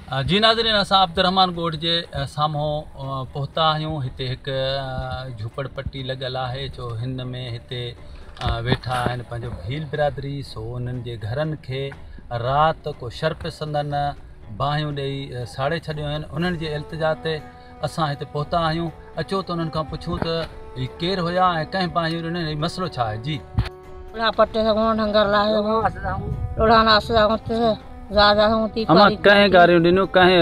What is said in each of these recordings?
जी नाज़रीन, असां अब्दुर्रहमान ॻोठ जे साम्हूं पहुता आहियूं। हिते हिकु झूपड़पट्टी लॻल आहे जो हिन में हिते वेठा आहिनि पंहिंजो भील बिरादरी। सो उन्हनि जे घरनि खे राति को शर्प संदन बाहियूं ॾेई साड़े छॾियूं आहिनि। उन्हनि जे इल्तिजा ते असां हिते पहुता आहियूं। अचो त उन्हनि खां पुछूं त हीअ केरु हुया ऐं कंहिं बाहियूं ॾिननि, हीउ मसइलो छा आहे। जी अमा कहीं गारियों दिनो कहीं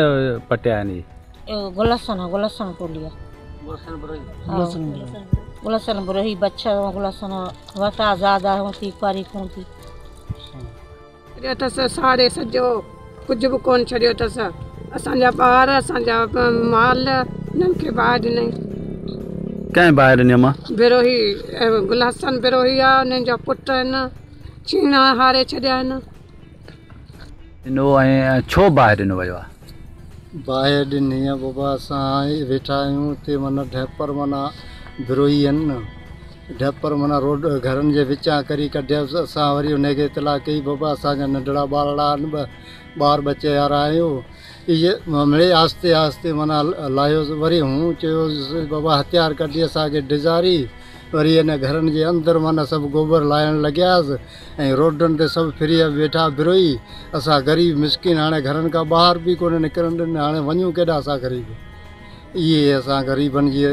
पटिया नहीं गुलसन टोलिया गुलसन बरही बच्चा गुलसन वटा ज्यादा होती पारी कोंती तस सारे सजो कुछ भी कोन छड़ियो तस असांजा ॿार असांजा माल नन के बाद नहीं कहीं बाहर नहीं अमा बिरोही गुलसन बिरोही आ उन जो पुट न चीना हारे छड़िया न नो ऐं छो बाहिर ॾिनो वियो आहे। बाहिर ॾिनी आहे बाबा असां वेठा आहियूं हुते माना ढेपर माना बिरोही आहिनि न ढेपर माना रोड घरनि जे विचां करी कढियोसि। असां वरी हुनखे इतला कई बाबा असांजा नंढड़ा ॿारड़ा आहिनि ॿार बचे वारा आहियूं इहे मिड़े आहिस्ते आहिस्ते माना लाहियोसि। वरी हूं चयोसि बाबा हथियार कढी असांखे डिज़ारी वरी हिन घरनि जे अंदरि माना सभु गोबर लाहिण लॻियासीं ऐं रोडनि ते सभु फिरी वेठा बिरोही। असां ग़रीब मिसकिन हाणे घरनि खां ॿाहिरि बि कोन निकिरनि ॾिन हाणे वञूं केॾा असां ग़रीब। इहे असां ग़रीबनि जी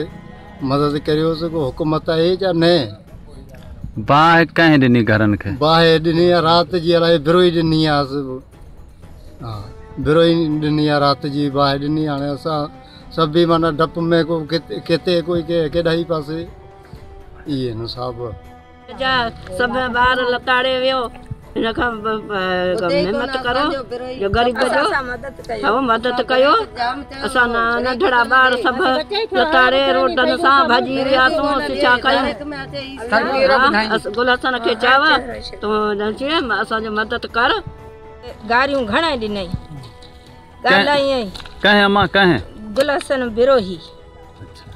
मदद करियोसीं को हुकूमत आहे या न। बाहि कंहिं ॾिनी घरनि खे? बाहि ॾिनी आहे राति जी अलाए बिरोही ॾिनी आहे। हा बिरोही ॾिनी आहे राति जी बाहि ॾिनी। हाणे असां सभु बि माना डप में को किथे कोई केॾा ई पासे इहे न साहब सब ॿार लताड़े वियो हिन खां हिम्मत करो जो ग़रीब जो मदद कयो। असां नंढड़ा ॿार सभु लताड़े रोडनि सां भॼी वियासीं। छा कयूं गुलसन खे चयो तूं असांजो मदद कर। गारियूं घणा ॾिनई ॻाल्हाई कंहिं अमा कंहिं गुलसन बिरोही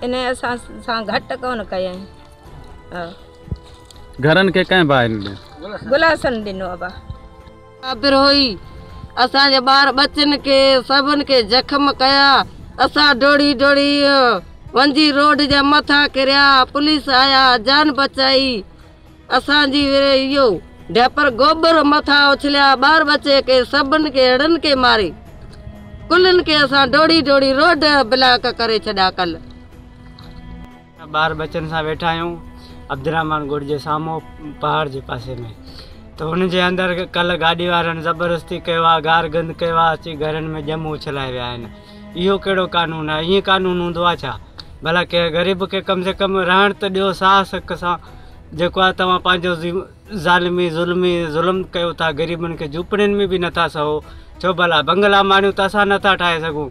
इन असां सां घटि कोन कयई। घरनि खे कंहिं बाहि ॾिनो? गुलसन ॾिनो बा बिरोही असांजे ॿार बचनि खे सभिनि खे जख़्म कया। असां डोड़ी डोड़ी वंजी रोड जे मथां किरिया पुलिस आया जान बचाई असांजी इहो ढेपर गोबर मथां उछलिया ॿार बचे के सभिनि खे अहिड़नि खे मारे कुलनि खे असां डोड़ी डोड़ी रोड ब्लॉक करे छॾिया। कल ॿार बचनि सां वेठा आहियूं अब्दुर्रहमान ॻोठ जे साम्हूं पहाड़ जे पासे में। त हुनजे अंदरि कल्ह गाॾी वारनि ज़बरदस्ती कयो आहे गार गंद कयो आहे अची घरनि में ॼमूं उछलाए विया आहिनि। इहो कहिड़ो कानून आहे? ईअं कानून हूंदो आहे छा? भला कंहिं ग़रीब खे कम से कम रहण त ॾियो साहस सां। जेको आहे तव्हां पंहिंजो ज़ालिमी ज़ुल्म कयो था ग़रीबनि खे झूपड़ियुनि में बि नथा सहो। छो भला बंगला माणियूं त असां नथा ठाहे सघूं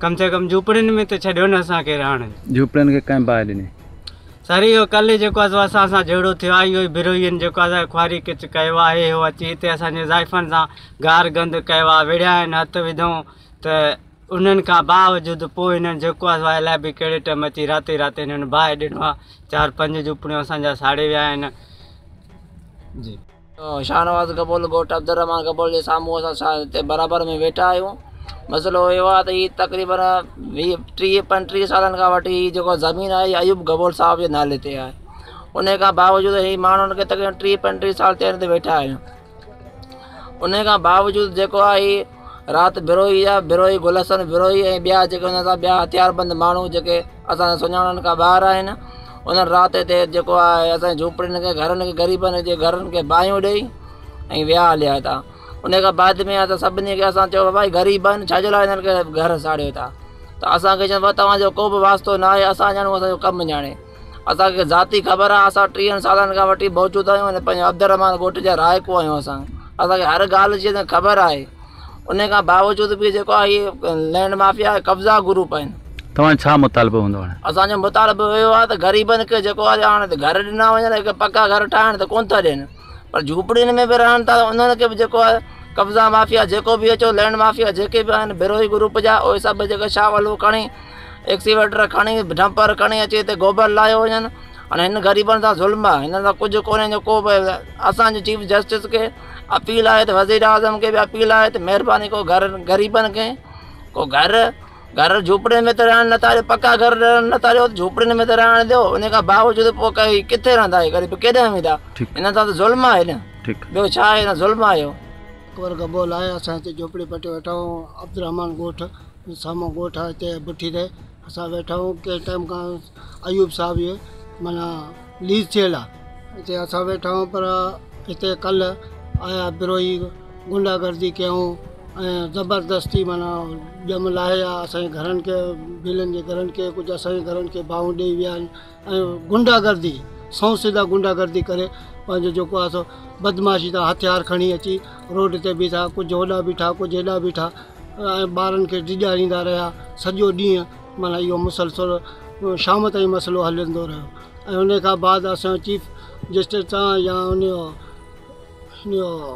कम से कम झूपड़ियुनि में त छॾियो न असांखे रहण। झूपड़ियुनि खे कंहिं बाहि ॾिनी? सर इहो कल्ह जेको आहे असां सां जहिड़ो थियो आहे इहो ई बिरोहियुनि जेको आहे ख्वारी किच कयो आहे। इहो अची हिते असांजे ज़ाइफ़नि सां गार गंद कयो आहे विढ़िया आहिनि हथ विधऊं त उन्हनि खां बावजूदि पोइ हिननि जेको आहे अलाए बि कहिड़े टाइम अची राति हिननि बाहि ॾिनो आहे। 4-5 झूपड़ियूं असांजा साड़े विया आहिनि। जी शाहनवाज़ कबूल ॻोठ अब्दुर्रहमान कबूल जे साम्हूं असां हिते बराबरि में वेठा आहियूं। मसइलो इहो आहे त हीअ तक़रीबन 20-35 सालनि खां वठी हीअ जेको ज़मीन आहे अयूब गबोल साहिब जे नाले ते आहे। उन खां बावजूदि हीअ माण्हुनि खे तक़रीबन 30-35 साल ते हिन ते वेठा आहियूं। उन खां बावजूदि जेको आहे हीअ राति बिरोही आहे बिरोही गुलसन बिरोही ऐं ॿिया जेके हुन सां ॿिया हथियारबंद माण्हू जेके असां सुञाणनि खां ॿाहिरि आहिनि उन्हनि राति ते जेको आहे असांजे झूपड़ियुनि खे घरनि खे ग़रीबनि जे घरनि खे बाहियूं ॾेई ऐं विया हलिया था। उन खां बाद में असां सभिनी खे असां चयो भाई ग़रीब आहिनि छाजे लाइ हिननि खे घर साड़ियो था। त असांखे चयो तव्हांजो को बि वास्तो न आहे असां ॼाणूं असांजो कमु ॼाणे। असांखे ज़ाती ख़बर आहे असां 30 सालनि खां वठी मौजूदु आहियूं ऐं पंहिंजे अब्दुर्रहमान ॻोठ जा रायको आहियूं। असांखे हर ॻाल्हि जी ख़बर आहे। उन खां बावजूदि बि जेको आहे इहे लैंड माफ़िया कब्ज़ा ग्रुप आहिनि। तव्हां छा मुतालबो हूंदो हाणे? असांजो मुतालबो इहो आहे त ग़रीबनि खे जेको आहे हाणे घर ॾिना वञनि हिकु पका घर ठाहिण त कोन था ॾियनि पर झूपड़ियुनि में बि रहनि था उन्हनि खे बि जेको आहे कब्ज़ा माफ़िया जेको बि अचो लैंड माफ़िया जेके बि आहिनि बिरोही ग्रुप जा उहे सभु जेके शावलू खणी एक्सीवेटर खणी डंपर खणी अची हिते गोबर लाहियो वञनि। हाणे हिन ग़रीबनि सां ज़ुल्म आहे हिन सां कुझु कोन्हे जो को बि असांजे चीफ जस्टिस खे अपील आहे त वज़ीर आज़म खे बि अपील आहे त महिरबानी को ग़रीबनि खे को घर झूपड़े में त रहण नथा ॾियो, पक्का घर नथा ॾियो, झूपड़ियुनि में त रहण ॾियो। उन खां बावजूदि पोइ काई किथे रहंदा आहियो, ग़रीब केॾे वेंदा? इन सां त ज़ुल्म आहे न, ॿियो छा आहे, न ज़ुल्म आहे। अकबर गबोल आहे, असां हिते झोपड़ी पटे वेठा आहियूं, अब्दुरहमान ॻोठ साम्हूं ॻोठ आहे हिते बुठी ते असां वेठा आहियूं। कंहिं टाइम खां अयूब साहब इहे माना लीज थियल आहे, हिते असां वेठा आहियूं। पर हिते कल्ह आया विरोही गुंडागर्दी कयूं ऐं ज़बरदस्ती माना ॼम लाहे आहे असांजे घरनि खे, भीलनि जे घरनि खे, कुझु असांजे घरनि खे भाऊं ॾेई विया आहिनि ऐं गुंडागर्दी सौ सिधा गुंडागर्दी करे पंहिंजो जेको आहे सो बदमाशी था हथियार खणी अची रोड ते बीठा, कुझु होॾा बीठा, कुझु हेॾा बीठा ऐं ॿारनि खे ॾिॼारींदा रहिया सॼो ॾींहुं। माना इहो मुसलसल शाम ताईं मसइलो हलंदो रहियो ऐं उन खां बाद असांजो चीफ जस्टिस सां या उन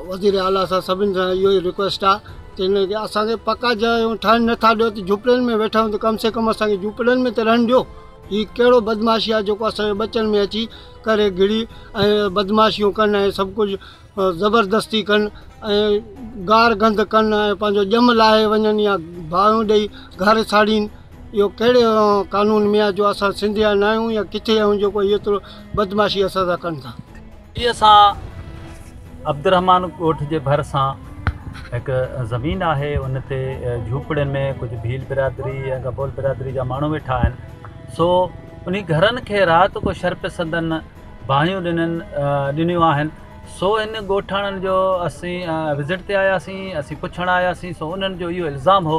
वज़ीर आला सां सभिनि सां इहो ई रिक्वेस्ट आहे त हिनखे असांखे पका जॻहियूं ठाहिनि नथा ॾियो त झूपड़ियुनि में वेठा आहियूं त कम से कम असांखे झूपड़ियुनि में त रहणु ॾियो। हीउ कहिड़ो बदमाशी आहे जेको असांजे बचनि में अची करे घिड़ी ऐं बदमाशियूं कनि ऐं सभु कुझु ज़बरदस्ती कनि ऐं गार गंद कनि ऐं पंहिंजो ॼम लाहे वञनि या भाऊं ॾेई घर साड़ीनि। इहो कहिड़े कानून में आहे जो असां सिंधिया न आहियूं या किथे आहियूं जेको एतिरो बदमाशी असां सां कनि था। इहे असां अब्दुरहमान ॻोठ जे भरिसां हिकु ज़मीन आहे, उन ते झूपड़ियुनि में कुझु भील बिरादरी ऐं गबोल बिरादरी जा माण्हू वेठा आहिनि। सो उन घरनि खे राति को शर्प सदन बाहियूं ॾिनियूं आहिनि। सो हिन ॻोठाणनि जो असीं विज़िट ते आयासीं, असीं पुछणु आयासीं। सो उन्हनि जो इहो इल्ज़ाम हो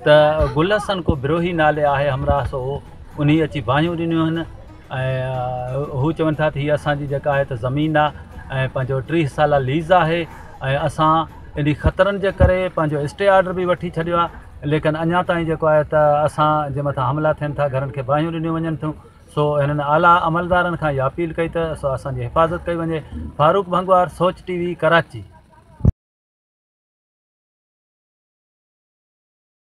त गुल हसन को बिरोही नाले आहे हमरा, सो उन अची बाहियूं ॾिनियूं आहिनि ऐं हू चवनि था त हीअ असांजी जेका आहे त ज़मीन आहे ऐं पंहिंजो 30 साल लीज़ आहे ऐं असां इन ख़तरनि जे करे पंहिंजो स्टे ऑर्डर बि वठी छॾियो आहे, लेकिन अञा ताईं जेको आहे त असां जे मथां हमला थियनि था, घरनि खे बाहियूं ॾिनियूं वञनि थियूं। सो हिननि आला अमलदारनि खां इहा अपील कई त सो असांजी हिफ़ाज़त कई वञे। फारूक भंगवार, सोच TV, कराची।